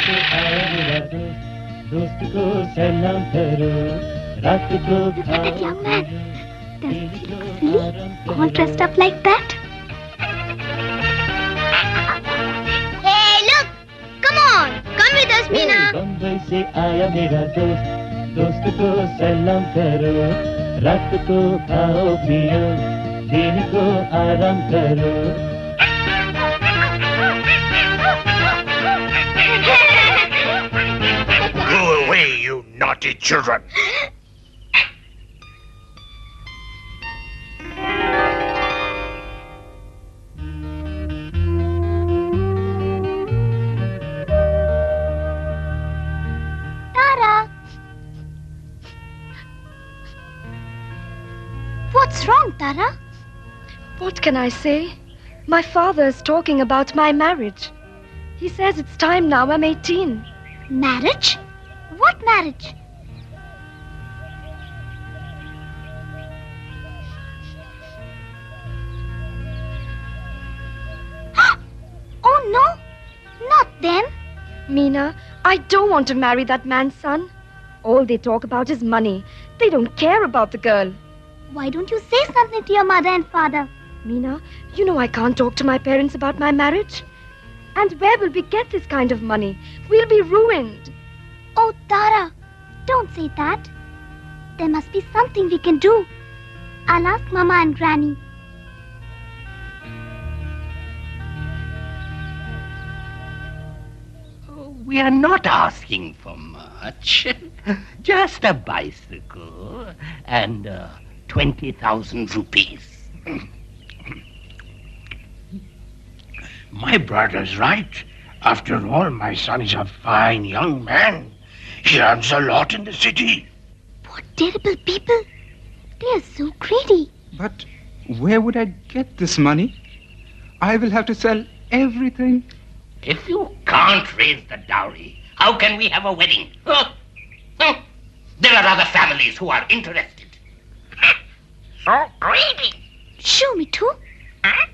से आया मेरा दोस्त को सलाम करो, रात को खाओ That young man, does he look silly, all dressed up like that? Hey, look! Come on! Come with us, Meena! Bombay से आया मेरा दोस्त को सलाम करो, रात को खाओ पियो, दिन को आराम करो. Go away, you naughty children! Tara! What's wrong, Tara? What can I say? My father is talking about my marriage. He says it's time now, I'm 18. Marriage? What marriage? Oh no, not them. Meena, I don't want to marry that man's son. All they talk about is money. They don't care about the girl. Why don't you say something to your mother and father? Meena, you know I can't talk to my parents about my marriage. And where will we get this kind of money? We'll be ruined. Oh, Tara, don't say that. There must be something we can do. I'll ask Mama and Granny. We are not asking for much. Just a bicycle and 20,000 rupees. My brother's right. After all, my son is a fine young man. He earns a lot in the city. What terrible people. They are so greedy. But where would I get this money? I will have to sell everything. If you can't raise the dowry, how can we have a wedding? Huh? Huh? There are other families who are interested. So greedy. Show me too. Huh?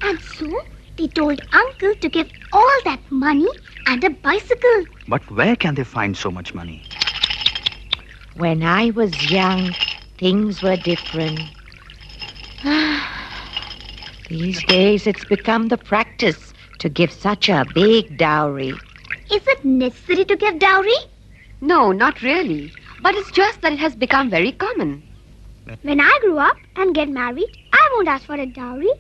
And so they told Uncle to give all that money and a bicycle. But where can they find so much money? When I was young, things were different. These days, it's become the practice to give such a big dowry. Is it necessary to give dowry? No, not really. But it's just that it has become very common. When I grow up and get married, I won't ask for a dowry.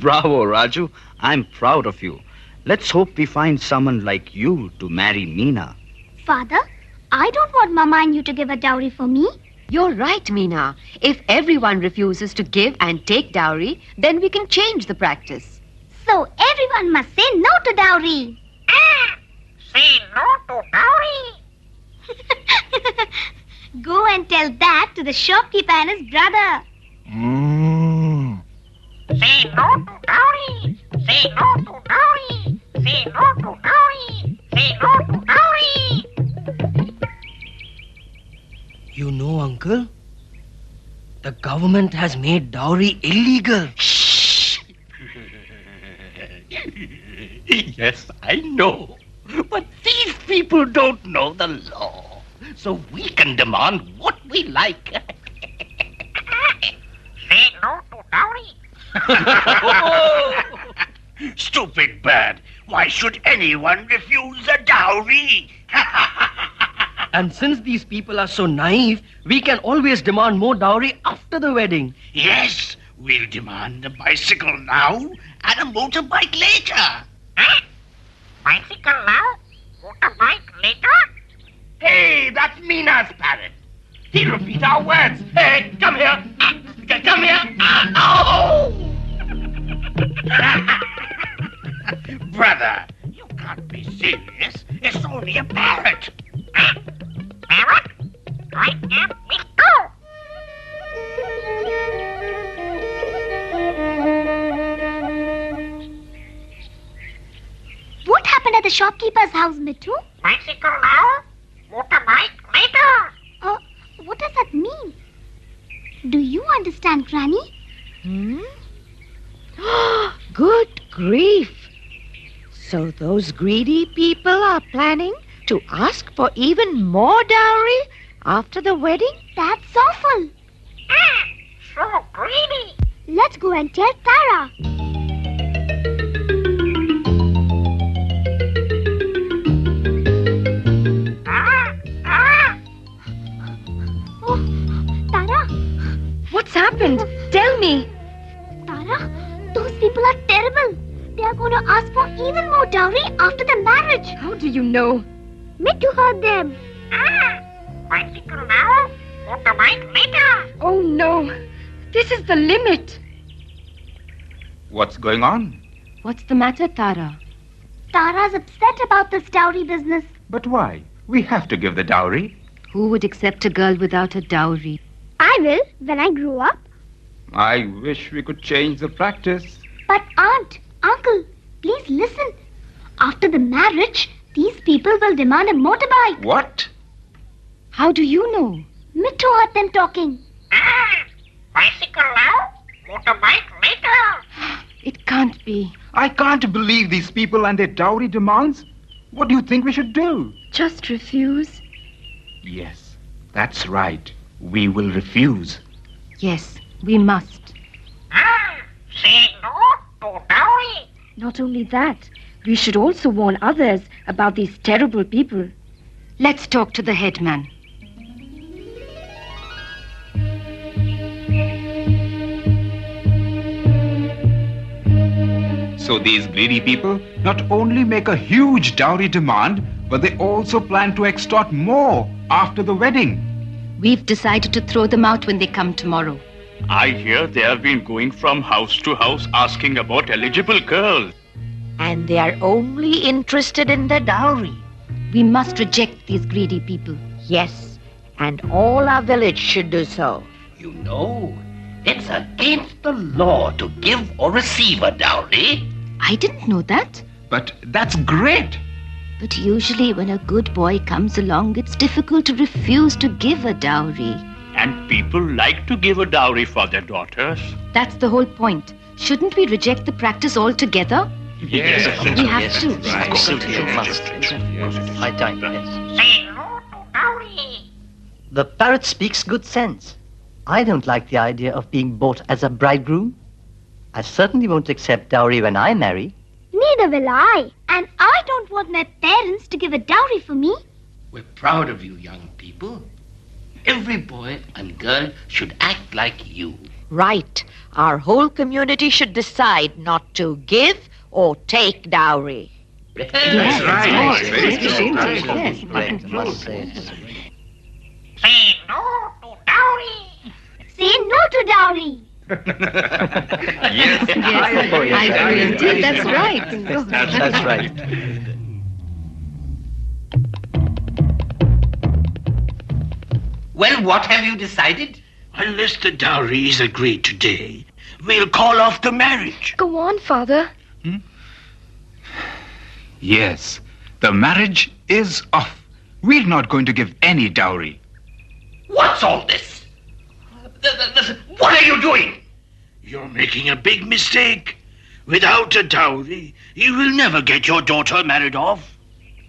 Bravo, Raju. I'm proud of you. Let's hope we find someone like you to marry Meena. Father, I don't want Mama and you to give a dowry for me. You're right, Meena. If everyone refuses to give and take dowry, then we can change the practice. So everyone must say no to dowry. Say no to dowry. Go and tell that to the shopkeeper and his brother. Say no to dowry. Say no to dowry. Say no to dowry. Say no to dowry. You know, Uncle, the government has made dowry illegal. Shh. Yes, I know. But these people don't know the law. So we can demand what we like. Say no to dowry. Stupid bird. Why should anyone refuse a dowry? And since these people are so naive, we can always demand more dowry after the wedding. Yes, we'll demand a bicycle now and a motorbike later. Huh? Bicycle now? Motorbike later? Hey, that's Meena's parrot. He'll repeat our words. Hey, come here. Come here. Oh! Brother, you can't be serious. It's only a parrot. Parrot? Right now, we go. What happened at the shopkeeper's house, Mittu? Bicycle now? Motorbike later? What does that mean? Do you understand, Granny? Good grief. So those greedy people are planning to ask for even more dowry after the wedding? That's awful. So greedy. Let's go and tell Tara. Oh, Tara. What's happened? Tell me. Tara, those people are terrible. They are going to ask for even more dowry after the marriage. How do you know? Mittu heard them. Bicycle now, motorbike later. Oh no. This is the limit. What's going on? What's the matter, Tara? Tara's upset about this dowry business. But why? We have to give the dowry. Who would accept a girl without a dowry? I will when I grow up. I wish we could change the practice. But Aunt, Uncle, please listen. After the marriage, these people will demand a motorbike. What? How do you know? Mittu heard them talking. Bicycle now, motorbike later. It can't be. I can't believe these people and their dowry demands. What do you think we should do? Just refuse. Yes, that's right. We will refuse. Yes, we must. Say no to dowry. Not only that, we should also warn others about these terrible people. Let's talk to the headman. So these greedy people not only make a huge dowry demand, but they also plan to extort more after the wedding. We've decided to throw them out when they come tomorrow. I hear they have been going from house to house asking about eligible girls. And they are only interested in the dowry. We must reject these greedy people. Yes, and all our village should do so. You know, it's against the law to give or receive a dowry. I didn't know that. But that's great. But usually when a good boy comes along, it's difficult to refuse to give a dowry. And people like to give a dowry for their daughters. That's the whole point. Shouldn't we reject the practice altogether? Yes. We have to. My time, yes. Say no to dowry. The parrot speaks good sense. I don't like the idea of being bought as a bridegroom. I certainly won't accept dowry when I marry. Neither will I. And I don't want my parents to give a dowry for me. We're proud of you, young people. Every boy and girl should act like you. Right. Our whole community should decide not to give or take dowry. That's right. Yes, must say it. Say no to dowry. Say no to dowry. Yes, I agree indeed. That's right. That's right. Well, what have you decided? Unless the dowry is agreed today, we'll call off the marriage. Go on, Father. Yes, the marriage is off. We're not going to give any dowry. What's all this? What are you doing? You're making a big mistake. Without a dowry, you will never get your daughter married off.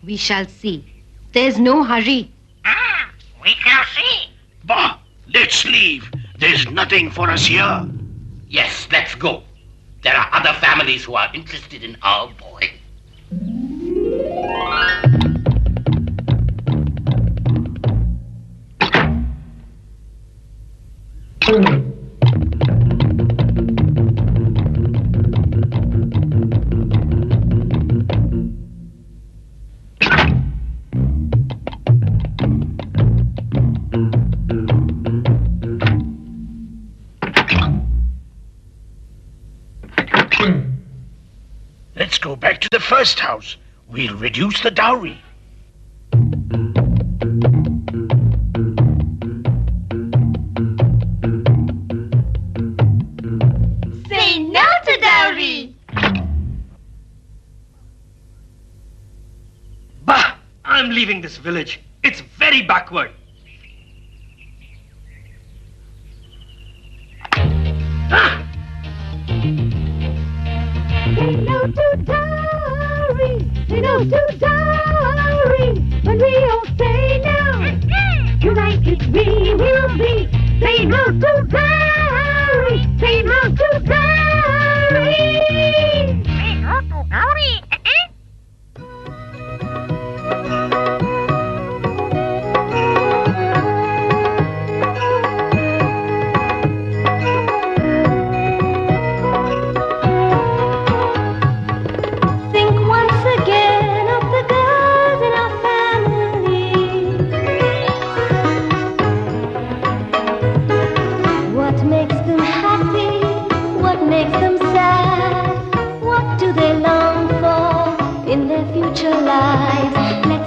We shall see. There's no hurry. We shall see. Bah, let's leave. There's nothing for us here. Yes, let's go. There are other families who are interested in our boy. Let's go back to the first house. We'll reduce the dowry. Say no to dowry. Bah! I'm leaving this village. It's very backward. Say no to dowry. Say no to dowry. When we all say no, united we will be. Say no to dowry. Say no to dowry. Say no to dowry.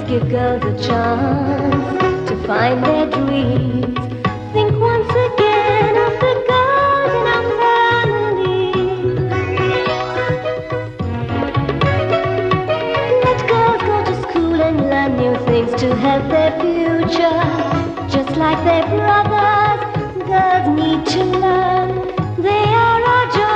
Give girls a chance to find their dreams. Think once again of the girls in our family. Let girls go to school and learn new things to help their future. Just like their brothers, girls need to learn. They are our joy.